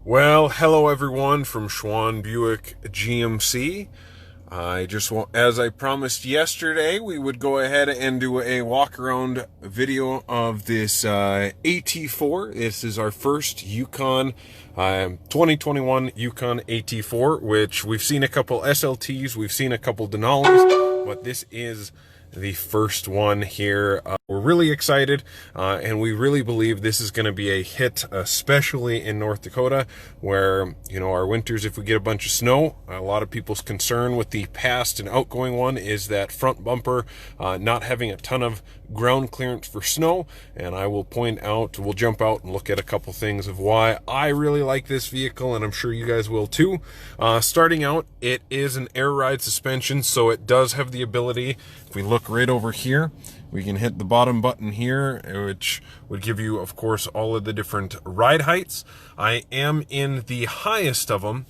Well, hello everyone from Schwann Buick GMC. I just want, as I promised yesterday, we would go ahead and do a walk around video of this AT4. This is our first Yukon 2021 Yukon AT4, which we've seen a couple SLTs, we've seen a couple Denali's, but this is the first one here. We're really excited, and we really believe this is going to be a hit, especially in North Dakota, where, you know, our winters, if we get a bunch of snow, a lot of people's concern with the past and outgoing one is that front bumper not having a ton of ground clearance for snow. And I will point out, we'll jump out and look at a couple things of why I really like this vehicle, and I'm sure you guys will too. Starting out, it is an air ride suspension, so it does have the ability, if we look right over here, we can hit the bottom button here, which would give you, of course, all of the different ride heights. I am in the highest of them.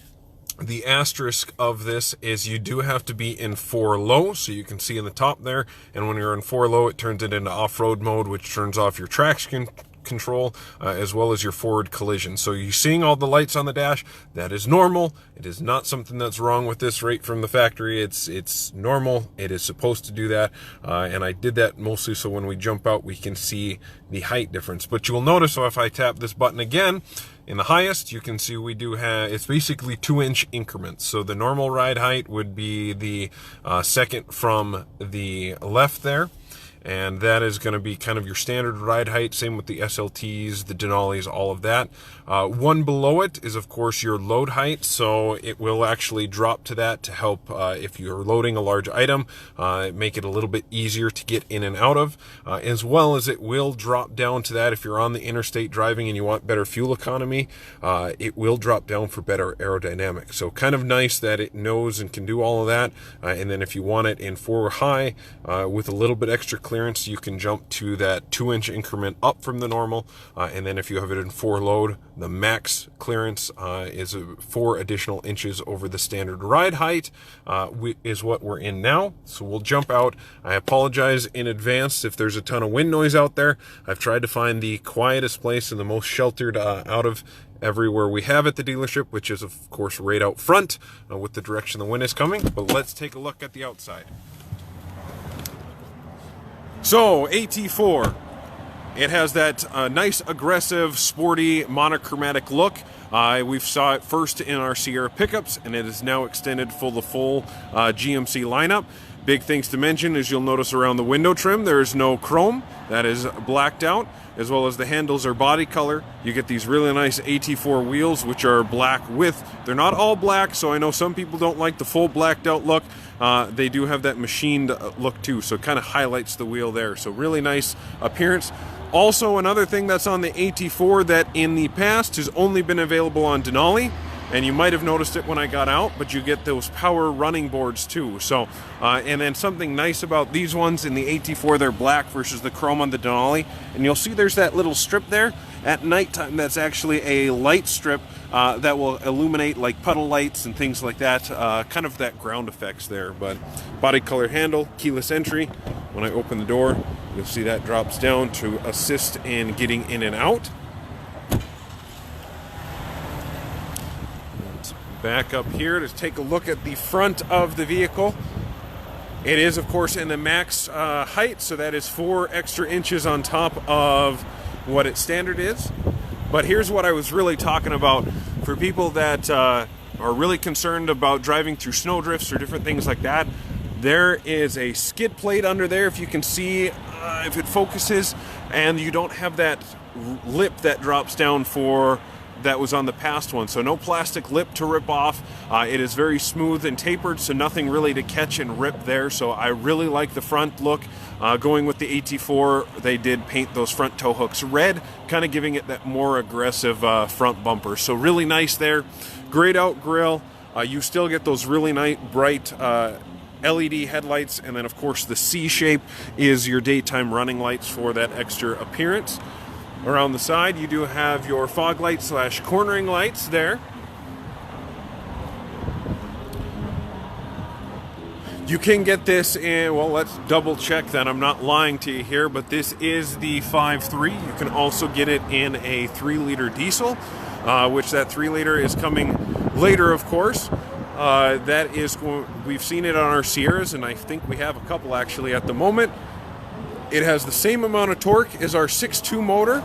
The asterisk of this is you do have to be in 4 low, so you can see in the top there, and when you're in 4 low, it turns it into off-road mode, which turns off your traction control as well as your forward collision. So you're seeing all the lights on the dash. That is normal. It is not something that's wrong with this right from the factory. It's normal. It is supposed to do that, and I did that mostly so when we jump out we can see the height difference. But you will notice, so if I tap this button again, in the highest, you can see we do have, it's basically 2-inch increments. So the normal ride height would be the second from the left there. And that is going to be kind of your standard ride height. Same with the SLTs, the Denali's, all of that. One below it is, of course, your load height. So it will actually drop to that to help if you're loading a large item, make it a little bit easier to get in and out of. As well as it will drop down to that if you're on the interstate driving and you want better fuel economy. It will drop down for better aerodynamics. So kind of nice that it knows and can do all of that. And then if you want it in 4 high with a little bit extra clearance, you can jump to that 2-inch increment up from the normal, and then if you have it in 4 load, the max clearance is 4 additional inches over the standard ride height, is what we're in now. So we'll jump out. I apologize in advance if there's a ton of wind noise out there. I've tried to find the quietest place and the most sheltered out of everywhere we have at the dealership, which is of course right out front with the direction the wind is coming. But let's take a look at the outside. So, AT4, it has that nice, aggressive, sporty, monochromatic look. We've saw it first in our Sierra pickups, and it is now extended for the full GMC lineup. Big things to mention is you'll notice around the window trim, there is no chrome. That is blacked out, as well as the handles are body color. You get these really nice AT4 wheels, which are black with, they're not all black, so I know some people don't like the full blacked out look. They do have that machined look too, so it kind of highlights the wheel there. So really nice appearance. Also, another thing that's on the AT4 that in the past has only been available on Denali, and you might have noticed it when I got out, but you get those power running boards too. So, and then something nice about these ones in the AT4, they're black versus the chrome on the Denali. And you'll see there's that little strip there. At nighttime, that's actually a light strip that will illuminate like puddle lights and things like that. Kind of that ground effects there. But body color handle, keyless entry. When I open the door, you'll see that drops down to assist in getting in and out. Back up here to take a look at the front of the vehicle. It is, of course, in the max height, so that is 4 extra inches on top of what its standard is. But here's what I was really talking about for people that are really concerned about driving through snowdrifts or different things like that. There is a skid plate under there, if you can see, if it focuses, and you don't have that lip that drops down for that was on the past one. So no plastic lip to rip off. It is very smooth and tapered, so nothing really to catch and rip there. So I really like the front look. Going with the AT4, they did paint those front tow hooks red, kind of giving it that more aggressive front bumper. So really nice there. Grayed out grille. You still get those really nice, bright LED headlights, and then of course the C shape is your daytime running lights for that extra appearance. Around the side, you do have your fog light / cornering lights there. You can get this in, well, let's double check that I'm not lying to you here, but this is the 5.3. You can also get it in a 3-liter diesel. which that 3-liter is coming later, of course. That is, we've seen it on our Sierras, and I think we have a couple actually at the moment. It has the same amount of torque as our 6.2 motor,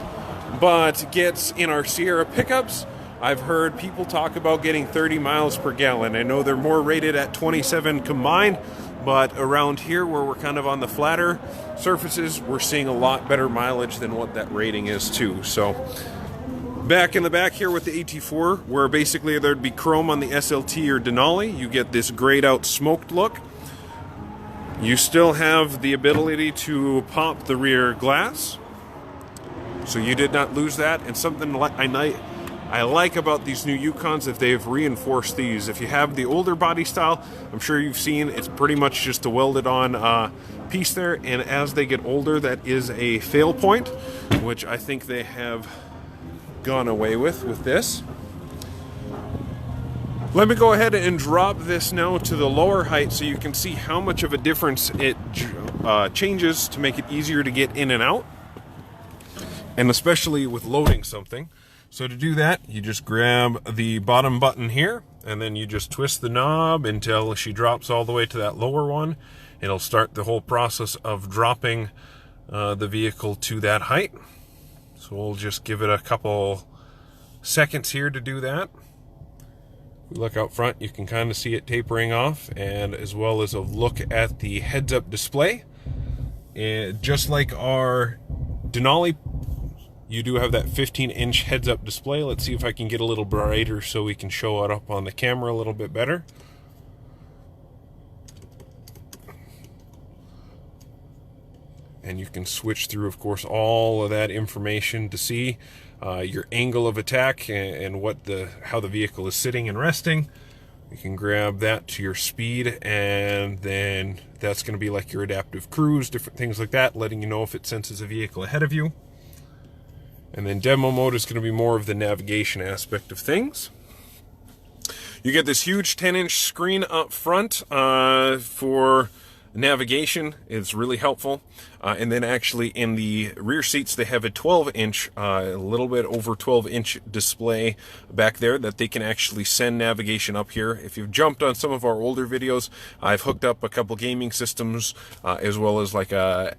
but gets in our Sierra pickups. I've heard people talk about getting 30 miles per gallon. I know they're more rated at 27 combined, but around here where we're kind of on the flatter surfaces, we're seeing a lot better mileage than what that rating is too. So back in the back here with the AT4, where basically there'd be chrome on the SLT or Denali, you get this grayed out smoked look. You still have the ability to pop the rear glass, so you did not lose that. And something I like about these new Yukons, if they've reinforced these. If you have the older body style, I'm sure you've seen it's pretty much just a welded on piece there, and as they get older, that is a fail point, which I think they have gone away with this. Let me go ahead and drop this now to the lower height so you can see how much of a difference it changes to make it easier to get in and out, and especially with loading something. So to do that, you just grab the bottom button here, and then you just twist the knob until she drops all the way to that lower one. It'll start the whole process of dropping the vehicle to that height. So we'll just give it a couple seconds here to do that. If we look out front, you can kind of see it tapering off, and as well as a look at the heads-up display. And just like our Denali, you do have that 15-inch heads-up display. Let's see if I can get a little brighter so we can show it up on the camera a little bit better. And you can switch through, of course, all of that information to see your angle of attack and how the vehicle is sitting and resting. You can grab that to your speed, and then that's going to be like your adaptive cruise, different things like that, letting you know if it senses a vehicle ahead of you. And then demo mode is going to be more of the navigation aspect of things. You get this huge 10-inch screen up front for navigation. It's really helpful. And then actually in the rear seats, they have a 12-inch, a little bit over 12-inch display back there that they can actually send navigation up here. If you've jumped on some of our older videos, I've hooked up a couple gaming systems as well as like a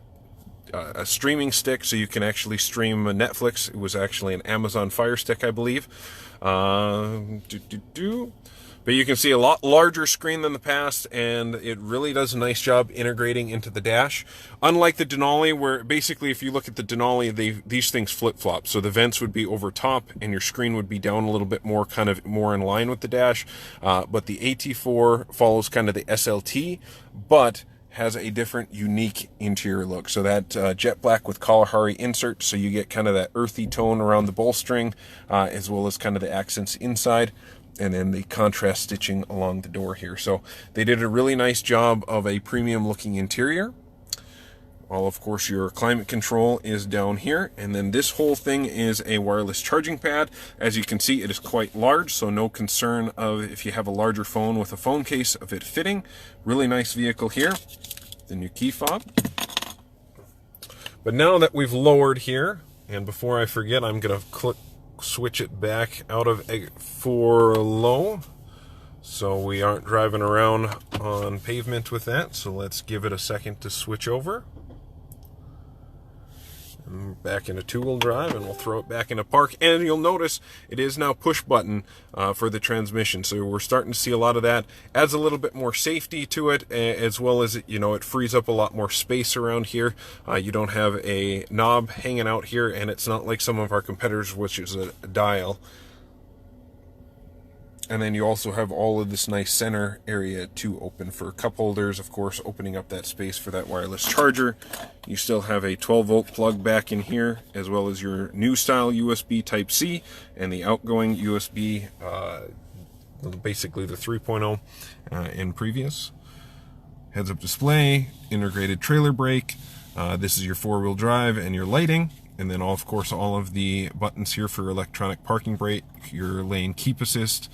streaming stick, so you can actually stream Netflix. It was actually an Amazon Fire Stick, I believe. But you can see a lot larger screen than the past, and it really does a nice job integrating into the dash. Unlike the Denali, where basically if you look at the Denali, these things flip-flop. So the vents would be over top, and your screen would be down a little bit more, kind of more in line with the dash. But the AT4 follows kind of the SLT, but has a different, unique interior look. So that jet black with Kalahari insert, so you get kind of that earthy tone around the bolstering, as well as kind of the accents inside, and then the contrast stitching along the door here. So they did a really nice job of a premium looking interior. Well, of course, your climate control is down here, and then this whole thing is a wireless charging pad. As you can see, it is quite large, so no concern of if you have a larger phone with a phone case of it fitting. Really nice vehicle here. The new key fob. But now that we've lowered here, and before I forget, I'm going to switch it back out of for low, so we aren't driving around on pavement with that. So let's give it a second to switch over. Back into two-wheel drive, and we'll throw it back into park. And you'll notice it is now push button for the transmission, so we're starting to see a lot of that. Adds a little bit more safety to it, as well as it frees up a lot more space around here. You don't have a knob hanging out here, and it's not like some of our competitors, which is a dial. And then you also have all of this nice center area to open for cup holders, of course, opening up that space for that wireless charger. You still have a 12-volt plug back in here, as well as your new style USB Type-C and the outgoing USB, basically the 3.0 in previous. Heads-up display, integrated trailer brake. This is your four-wheel drive and your lighting. And then, of course, all of the buttons here for electronic parking brake, your lane keep assist,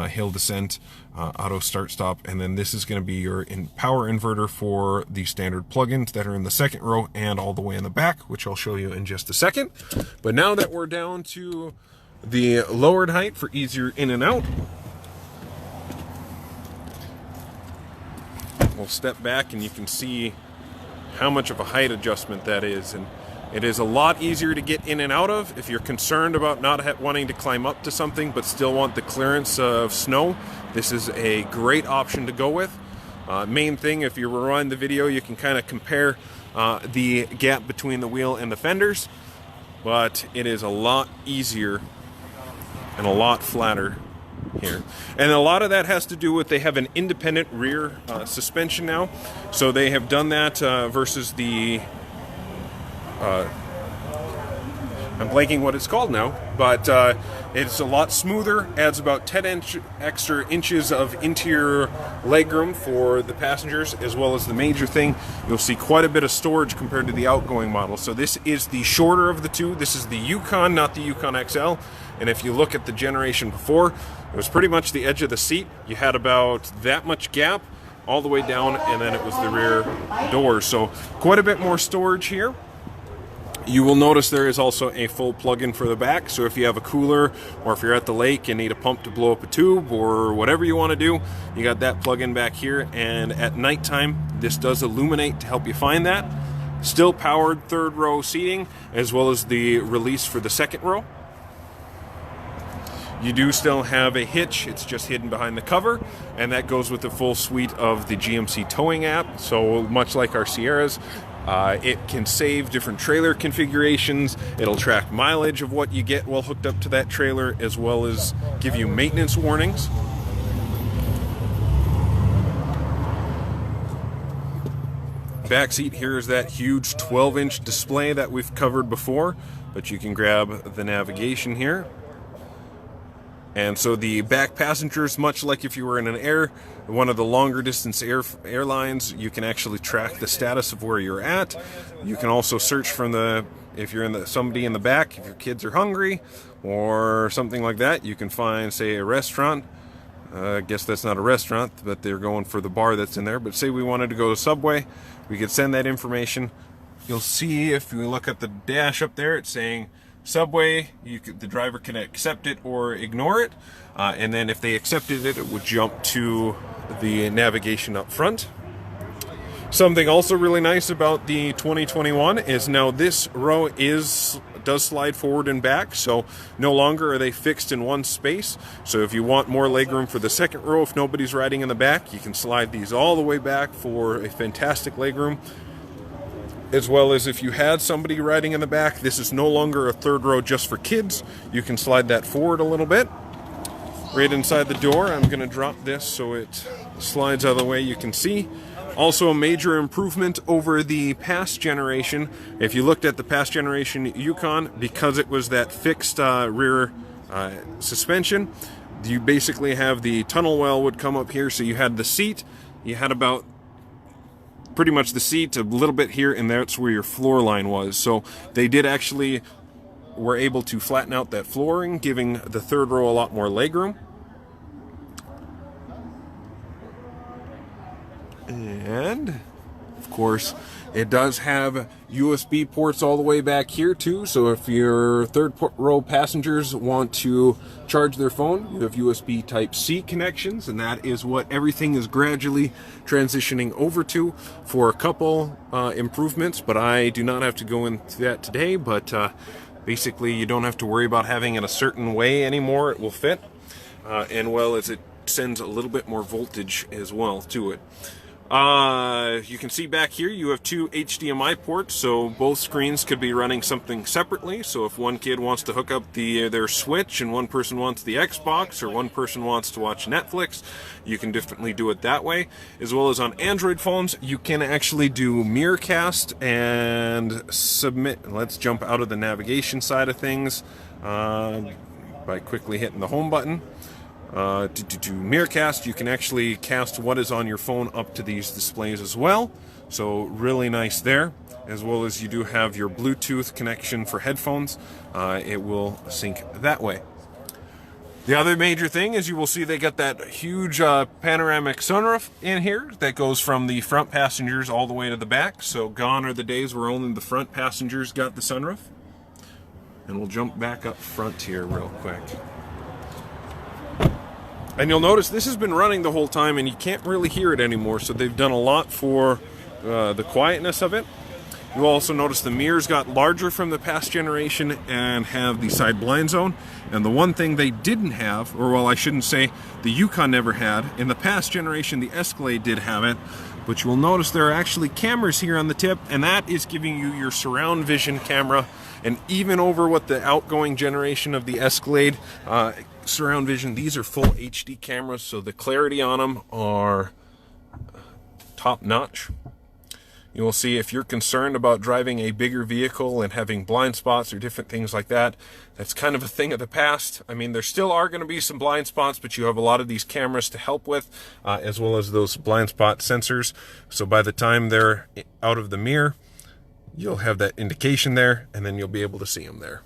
hill descent, auto start stop, and then this is going to be your power inverter for the standard plugins that are in the second row and all the way in the back, which I'll show you in just a second. But now that we're down to the lowered height for easier in and out. We'll step back and you can see how much of a height adjustment that is, and it is a lot easier to get in and out of if you're concerned about not wanting to climb up to something but still want the clearance of snow. This is a great option to go with. Main thing, if you rewind the video, you can kind of compare the gap between the wheel and the fenders, but it is a lot easier and a lot flatter here. And a lot of that has to do with they have an independent rear suspension now, so they have done that versus the I'm blanking what it's called now, but it's a lot smoother, adds about 10 extra inches of interior legroom for the passengers, as well as the major thing, you'll see quite a bit of storage compared to the outgoing model. So this is the shorter of the two. This is the Yukon, not the Yukon XL. And if you look at the generation before, it was pretty much the edge of the seat. You had about that much gap all the way down, and then it was the rear doors. So quite a bit more storage here. You will notice there is also a full plug-in for the back, so if you have a cooler or if you're at the lake and need a pump to blow up a tube or whatever you want to do, you got that plug-in back here. And at nighttime, this does illuminate to help you find that. Still powered third row seating, as well as the release for the second row. You do still have a hitch, it's just hidden behind the cover, and that goes with the full suite of the GMC towing app. So much like our Sierras, it can save different trailer configurations. It'll track mileage of what you get while hooked up to that trailer, as well as give you maintenance warnings. Back seat here is that huge 12-inch display that we've covered before, but you can grab the navigation here. And so the back passengers, much like if you were in one of the longer distance airlines, you can actually track the status of where you're at. You can also search from if you're somebody in the back, if your kids are hungry or something like that, you can find, say, a restaurant. I guess that's not a restaurant, but they're going for the bar that's in there. But say we wanted to go to Subway, we could send that information. You'll see if we look at the dash up there, it's saying Subway. The driver can accept it or ignore it, and then if they accepted it, it would jump to the navigation up front. Something also really nice about the 2021 is now this row does slide forward and back, so no longer are they fixed in one space. So if you want more legroom for the second row, if nobody's riding in the back, you can slide these all the way back for a fantastic legroom. As well as if you had somebody riding in the back, this is no longer a third row just for kids. You can slide that forward a little bit. Right inside the door, I'm going to drop this so it slides out of the way you can see. Also a major improvement over the past generation. If you looked at the past generation Yukon, because it was that fixed rear suspension, you basically have the tunnel well would come up here, so you had the seat, you had about pretty much the seat a little bit here, and that's where your floor line was. So they were able to flatten out that flooring, giving the third row a lot more legroom. And of course, it does have USB ports all the way back here too, so if your third row passengers want to charge their phone, you have USB Type-C connections, and that is what everything is gradually transitioning over to for a couple improvements, but I do not have to go into that today. But basically you don't have to worry about having it a certain way anymore. It will fit, and well as it sends a little bit more voltage as well to it. You can see back here you have two HDMI ports, so both screens could be running something separately. So if one kid wants to hook up their Switch and one person wants the Xbox, or one person wants to watch Netflix, you can definitely do it that way. As well as on Android phones, you can actually do Miracast and submit. Let's jump out of the navigation side of things by quickly hitting the home button. To Miracast, you can actually cast what is on your phone up to these displays as well, so really nice there. As well as you do have your Bluetooth connection for headphones. It will sync that way. The other major thing is you will see they got that huge panoramic sunroof in here that goes from the front passengers all the way to the back, so gone are the days where only the front passengers got the sunroof. And we'll jump back up front here real quick. And you'll notice this has been running the whole time and you can't really hear it anymore, so they've done a lot for the quietness of it. You'll also notice the mirrors got larger from the past generation and have the side blind zone. And the one thing they didn't have, or well, I shouldn't say the Yukon never had, in the past generation the Escalade did have it, but you will notice there are actually cameras here on the tip, and that is giving you your surround vision camera. And even over what the outgoing generation of the Escalade surround vision, these are full HD cameras, so the clarity on them are top notch. You will see if you're concerned about driving a bigger vehicle and having blind spots or different things like that, that's kind of a thing of the past. I mean, there still are going to be some blind spots, but you have a lot of these cameras to help with, as well as those blind spot sensors. So by the time they're out of the mirror, you'll have that indication there, and then you'll be able to see them there.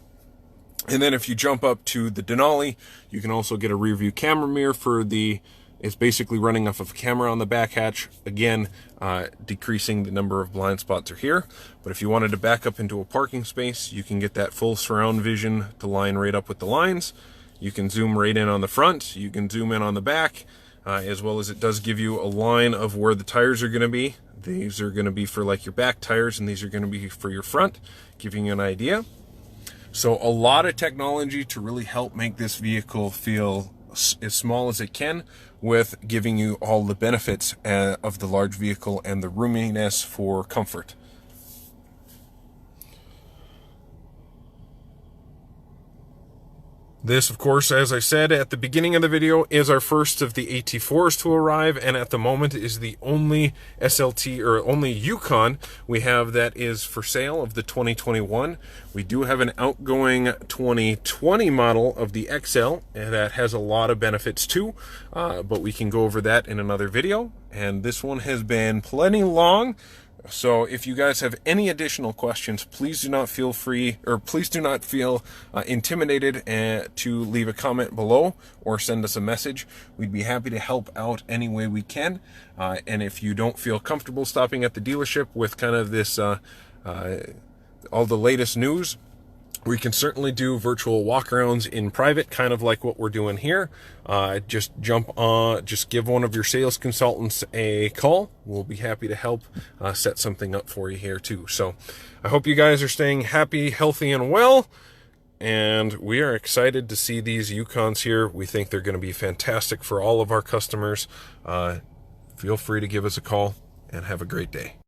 And then if you jump up to the Denali, you can also get a rear view camera mirror for the... It's basically running off of a camera on the back hatch, again, decreasing the number of blind spots are here. But if you wanted to back up into a parking space, you can get that full surround vision to line right up with the lines. You can zoom right in on the front, you can zoom in on the back, as well as it does give you a line of where the tires are going to be. These are going to be for like your back tires, and these are going to be for your front, giving you an idea. So a lot of technology to really help make this vehicle feel as small as it can, with giving you all the benefits of the large vehicle and the roominess for comfort. This, of course, as I said at the beginning of the video, is our first of the AT4s to arrive, and at the moment is the only SLT or only Yukon we have that is for sale of the 2021. We do have an outgoing 2020 model of the XL, and that has a lot of benefits too, but we can go over that in another video. And this one has been plenty long. So if you guys have any additional questions, please do not feel intimidated to leave a comment below or send us a message. We'd be happy to help out any way we can. And if you don't feel comfortable stopping at the dealership with kind of this, all the latest news, we can certainly do virtual walkarounds in private, kind of like what we're doing here. Just give one of your sales consultants a call. We'll be happy to help set something up for you here too. So I hope you guys are staying happy, healthy, and well. And we are excited to see these Yukons here. We think they're going to be fantastic for all of our customers. Feel free to give us a call and have a great day.